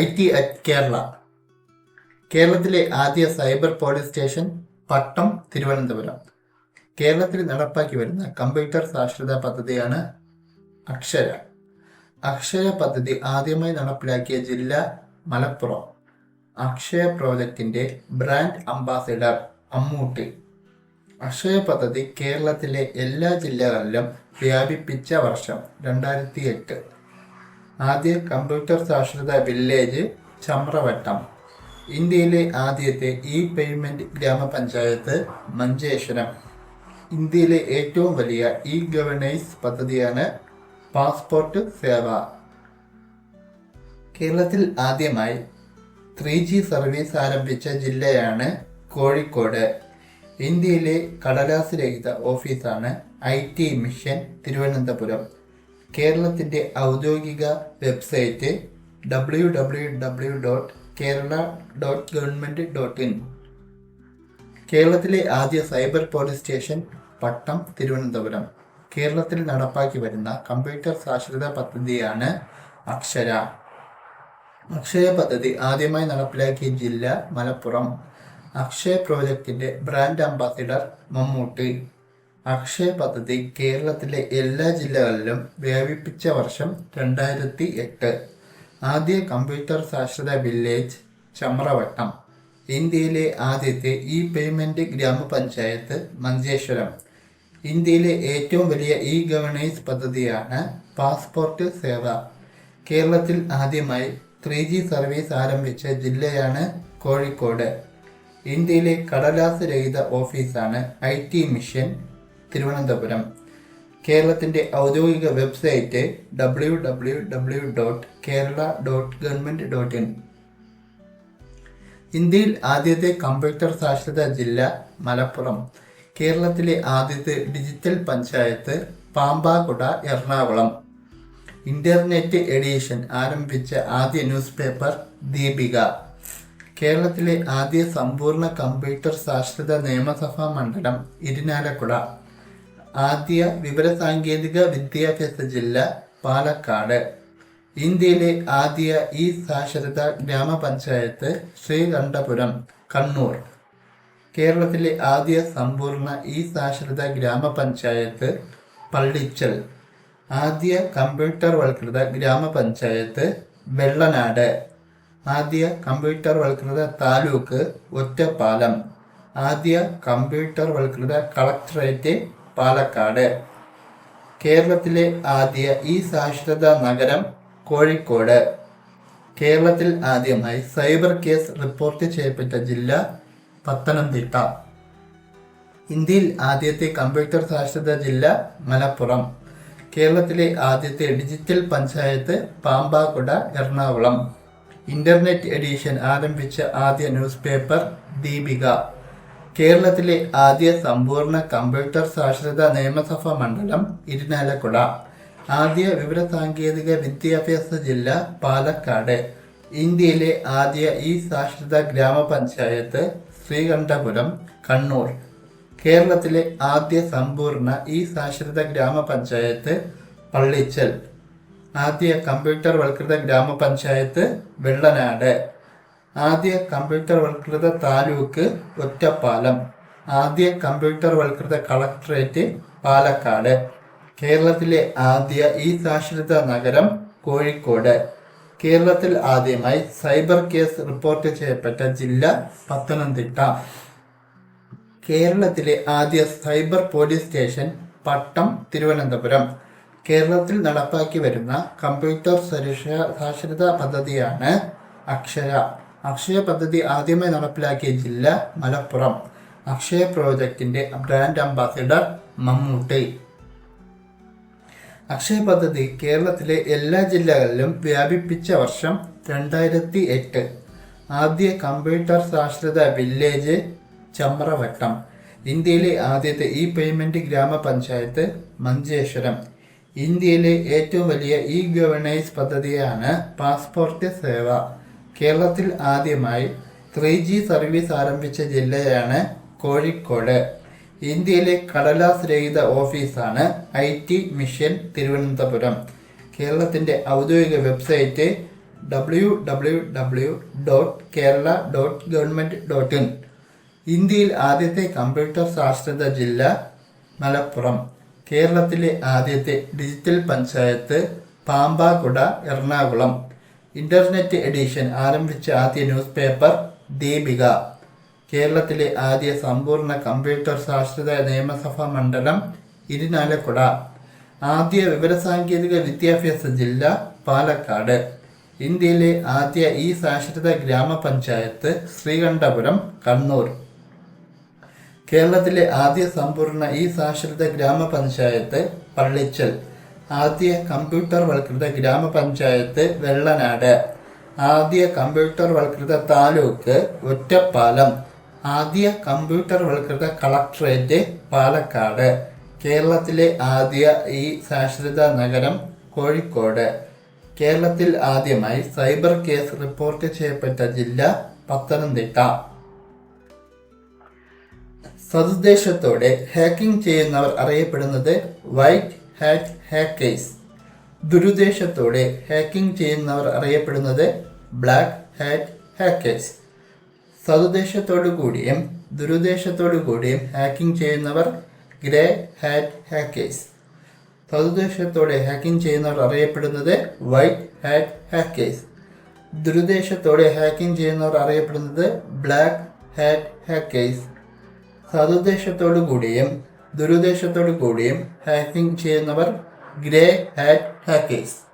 IT at Kerala. കേരളത്തിലെ ആദ്യ cyber police station പട്ടം, തിരുവനന്തപുരം. കേരളത്തിൽ നടപ്പാക്കി വരുന്ന കമ്പ്യൂട്ടർ സാക്ഷരതാ പദ്ധതിയാണ് അക്ഷര. അക്ഷര പദ്ധതി ആദ്യമായി നടപ്പിലാക്കിയ ജില്ല മലപ്പുറം. അക്ഷയ പ്രോജക്റ്റിന്റെ ബ്രാൻഡ് അംബാസിഡർ മമ്മൂട്ടി. അക്ഷയ പദ്ധതി കേരളത്തിലെ എല്ലാ ജില്ലകളിലും വ്യാപിപ്പിച്ച വർഷം 2008. ആദ്യ കമ്പ്യൂട്ടർ സാക്ഷരതാ വില്ലേജ് ചമ്രവട്ടം. ഇന്ത്യയിലെ ആദ്യത്തെ പേയ്മെന്റ് ഗ്രാമപഞ്ചായത്ത് മഞ്ചേശ്വരം. ഇന്ത്യയിലെ ഏറ്റവും വലിയ ഗവേണൻസ് പദ്ധതിയാണ് പാസ്പോർട്ട് സേവ. കേരളത്തിൽ ആദ്യമായി 3G സർവീസ് ആരംഭിച്ച ജില്ലയാണ് കോഴിക്കോട്. ഇന്ത്യയിലെ കടലാസ് രഹിത ഓഫീസാണ് IT മിഷൻ തിരുവനന്തപുരം. കേരളത്തിൻ്റെ ഔദ്യോഗിക വെബ്സൈറ്റ് www.kerala.government.in. കേരളത്തിലെ ആദ്യ സൈബർ പോലീസ് സ്റ്റേഷൻ പട്ടം, തിരുവനന്തപുരം. കേരളത്തിൽ നടപ്പാക്കി വരുന്ന കമ്പ്യൂട്ടർ സാക്ഷരതാ പദ്ധതിയാണ് അക്ഷര. അക്ഷയ പദ്ധതി ആദ്യമായി നടപ്പിലാക്കിയ ജില്ല മലപ്പുറം. അക്ഷയ പ്രോജക്റ്റിന്റെ ബ്രാൻഡ് അംബാസിഡർ മമ്മൂട്ടി. അക്ഷയ പദ്ധതി കേരളത്തിലെ എല്ലാ ജില്ലകളിലും വ്യാപിപ്പിച്ച വർഷം 2008. ആദ്യ കമ്പ്യൂട്ടർ സാക്ഷരതാ വില്ലേജ് ചമ്രവട്ടം. ഇന്ത്യയിലെ ആദ്യത്തെ പേയ്മെന്റ് ഗ്രാമപഞ്ചായത്ത് മഞ്ചേശ്വരം. ഇന്ത്യയിലെ ഏറ്റവും വലിയ ഗവേണൻസ് പദ്ധതിയാണ് പാസ്പോർട്ട് സേവ. കേരളത്തിൽ ആദ്യമായി 3G സർവീസ് ആരംഭിച്ച ജില്ലയാണ് കോഴിക്കോട്. ഇന്ത്യയിലെ കടലാസ് രഹിത ഓഫീസാണ് IT മിഷൻ തിരുവനന്തപുരം. കേരളത്തിൻ്റെ ഔദ്യോഗിക വെബ്സൈറ്റ് www.kerala.government.in. ഇന്ത്യയിൽ ആദ്യത്തെ കമ്പ്യൂട്ടർ സാക്ഷരതാ ജില്ല മലപ്പുറം. കേരളത്തിലെ ആദ്യത്തെ digital panchayat Pampakuda, Ernakulam. Internet edition ആരംഭിച്ച ആദ്യ ന്യൂസ് പേപ്പർ ദീപിക. കേരളത്തിലെ ആദ്യ സമ്പൂർണ്ണ കമ്പ്യൂട്ടർ സാക്ഷരതാ നിയമസഭാ മണ്ഡലം ഇരിനാലക്കുട. ആദ്യ വിവരസാങ്കേതിക വിദ്യാഭ്യാസ ജില്ല പാലക്കാട്. ഇന്ത്യയിലെ ആദ്യ സാക്ഷരതാ ഗ്രാമപഞ്ചായത്ത് ശ്രീകണ്ഠപുരം, കണ്ണൂർ. കേരളത്തിലെ ആദ്യ സമ്പൂർണ്ണ സാക്ഷരതാ ഗ്രാമപഞ്ചായത്ത് പള്ളിച്ചൽ. ആദ്യ കമ്പ്യൂട്ടർ വൽകൃത ഗ്രാമപഞ്ചായത്ത് വെള്ളനാട്. ആദ്യ കമ്പ്യൂട്ടർ വൽകൃത താലൂക്ക് ഒറ്റപ്പാലം. ആദ്യ കമ്പ്യൂട്ടർ വൽകൃത കളക്ടറേറ്റ് പാലക്കാട്. കേരളത്തിലെ ആദ്യ സാക്ഷരതാ നഗരം കോഴിക്കോട്. കേരളത്തിൽ ആദ്യമായി സൈബർ കേസ് റിപ്പോർട്ട് ചെയ്യപ്പെട്ട ജില്ല പത്തനംതിട്ട. ഇന്ത്യയിൽ ആദ്യത്തെ കമ്പ്യൂട്ടർ സാക്ഷരതാ ജില്ല മലപ്പുറം. കേരളത്തിലെ ആദ്യത്തെ digital panchayat Pampakuda, Ernakulam. Internet edition ആരംഭിച്ച ആദ്യ ന്യൂസ് പേപ്പർ ദീപിക. കേരളത്തിലെ ആദ്യ സമ്പൂർണ്ണ കമ്പ്യൂട്ടർ സാക്ഷരതാ നിയമസഭാ മണ്ഡലം ഇരിനാലക്കുട. ആദ്യ വിവരസാങ്കേതിക വിദ്യാഭ്യാസ ജില്ല പാലക്കാട്. ഇന്ത്യയിലെ ആദ്യ സാക്ഷരതാ ഗ്രാമപഞ്ചായത്ത് ശ്രീകണ്ഠപുരം, കണ്ണൂർ. കേരളത്തിലെ ആദ്യ സമ്പൂർണ്ണ സാക്ഷരതാ ഗ്രാമപഞ്ചായത്ത് പള്ളിച്ചൽ. ആദ്യ കമ്പ്യൂട്ടർ വൽകൃത ഗ്രാമപഞ്ചായത്ത് വെള്ളനാട്. ആദ്യ കമ്പ്യൂട്ടർ വൽകൃത താലൂക്ക് ഒറ്റപ്പാലം. ആദ്യ കമ്പ്യൂട്ടർ വൽകൃത കളക്ടറേറ്റ് പാലക്കാട്. കേരളത്തിലെ ആദ്യ സാക്ഷരതാ നഗരം കോഴിക്കോട്. കേരളത്തിൽ ആദ്യമായി സൈബർ കേസ് റിപ്പോർട്ട് ചെയ്യപ്പെട്ട ജില്ല പത്തനംതിട്ട. കേരളത്തിലെ ആദ്യ സൈബർ പോലീസ് സ്റ്റേഷൻ പട്ടം, തിരുവനന്തപുരം. കേരളത്തിൽ നടപ്പാക്കി വരുന്ന കമ്പ്യൂട്ടർ സാക്ഷരതാ പദ്ധതിയാണ് അക്ഷര. അക്ഷയ പദ്ധതി ആദ്യമായി നടപ്പിലാക്കിയ ജില്ല മലപ്പുറം. അക്ഷയ പ്രോജക്റ്റിന്റെ ബ്രാൻഡ് അംബാസിഡർ മമ്മൂട്ടി. അക്ഷയ പദ്ധതി കേരളത്തിലെ എല്ലാ ജില്ലകളിലും വ്യാപിപ്പിച്ച വർഷം 2008. ആദ്യ കമ്പ്യൂട്ടർ സാക്ഷരതാ വില്ലേജ് ചമ്രവട്ടം. ഇന്ത്യയിലെ ആദ്യത്തെ പേയ്മെന്റ് ഗ്രാമപഞ്ചായത്ത് മഞ്ചേശ്വരം. ഇന്ത്യയിലെ ഏറ്റവും വലിയ ഗവേണൻസ് പദ്ധതിയാണ് പാസ്പോർട്ട് സേവ. കേരളത്തിൽ ആദ്യമായി 3G സർവീസ് ആരംഭിച്ച ജില്ലയാണ് കോഴിക്കോട്. ഇന്ത്യയിലെ കടലാസ് രഹിത ഓഫീസാണ് IT മിഷൻ തിരുവനന്തപുരം. കേരളത്തിൻ്റെ ഔദ്യോഗിക വെബ്സൈറ്റ് www.kerala.government.in. ഇന്ത്യയിൽ ആദ്യത്തെ കമ്പ്യൂട്ടർ സാക്ഷരതാ ജില്ല മലപ്പുറം. കേരളത്തിലെ ആദ്യത്തെ digital panchayat Pampakuda, Ernakulam. Internet edition ആരംഭിച്ച ആദ്യ ന്യൂസ് പേപ്പർ ദീപിക. കേരളത്തിലെ ആദ്യ സമ്പൂർണ്ണ കമ്പ്യൂട്ടർ സാക്ഷരതാ നിയമസഭാ മണ്ഡലം ഇരിനാലക്കുട. ആദ്യ വിവരസാങ്കേതിക വിദ്യാഭ്യാസ ജില്ല പാലക്കാട്. ഇന്ത്യയിലെ ആദ്യ ഈ സാക്ഷരതാ ഗ്രാമപഞ്ചായത്ത് ശ്രീകണ്ഠപുരം, കണ്ണൂർ. കേരളത്തിലെ ആദ്യ സമ്പൂർണ്ണ ഈ സാക്ഷരതാ ഗ്രാമപഞ്ചായത്ത് പള്ളിച്ചൽ. ആദ്യ കമ്പ്യൂട്ടർ വൽകൃത ഗ്രാമപഞ്ചായത്ത് വെള്ളനാട്. ആദ്യ കമ്പ്യൂട്ടർ വൽകൃത താലൂക്ക് ഒറ്റപ്പാലം. ആദ്യ കമ്പ്യൂട്ടർ വൽകൃത കളക്ടറേറ്റ് പാലക്കാട്. കേരളത്തിലെ ആദ്യ ഈ സാക്ഷരതാ നഗരം കോഴിക്കോട്. കേരളത്തിൽ ആദ്യമായി സൈബർ കേസ് റിപ്പോർട്ട് ചെയ്യപ്പെട്ട ജില്ല പത്തനംതിട്ട. സതുദ്ദേശത്തോടെ ഹാക്കിംഗ് ചെയ്യുന്നവർ അറിയപ്പെടുന്നത് വൈറ്റ് ഹാറ്റ് ഹാക്കേഴ്സ്. ദുരുദ്ദേശത്തോടെ ഹാക്കിംഗ് ചെയ്യുന്നവർ അറിയപ്പെടുന്നത് ബ്ലാക്ക് ഹാറ്റ് ഹാക്കേഴ്സ്. സതുദ്ദേശത്തോടു കൂടിയും ദുരുദ്ദേശത്തോടു കൂടിയും ഹാക്കിംഗ് ചെയ്യുന്നവർ ഗ്രേ ഹാറ്റ് ഹാക്കേഴ്സ്. സതുദ്ദേശത്തോടെ ഹാക്കിംഗ് ചെയ്യുന്നവർ അറിയപ്പെടുന്നത് വൈറ്റ് ഹാറ്റ് ഹാക്കേഴ്സ്. ദുരുദ്ദേശത്തോടെ ഹാക്കിംഗ് ചെയ്യുന്നവർ അറിയപ്പെടുന്നത് ബ്ലാക്ക് ഹാറ്റ് ഹാക്കേഴ്സ്. സതുദ്ദേശത്തോടു കൂടിയും ദുരുദ്ദേശത്തോടു കൂടിയും ഹാക്കിംഗ് ചെയ്യുന്നവർ ഗ്രേ ഹാറ്റ് ഹാക്കേഴ്സ്.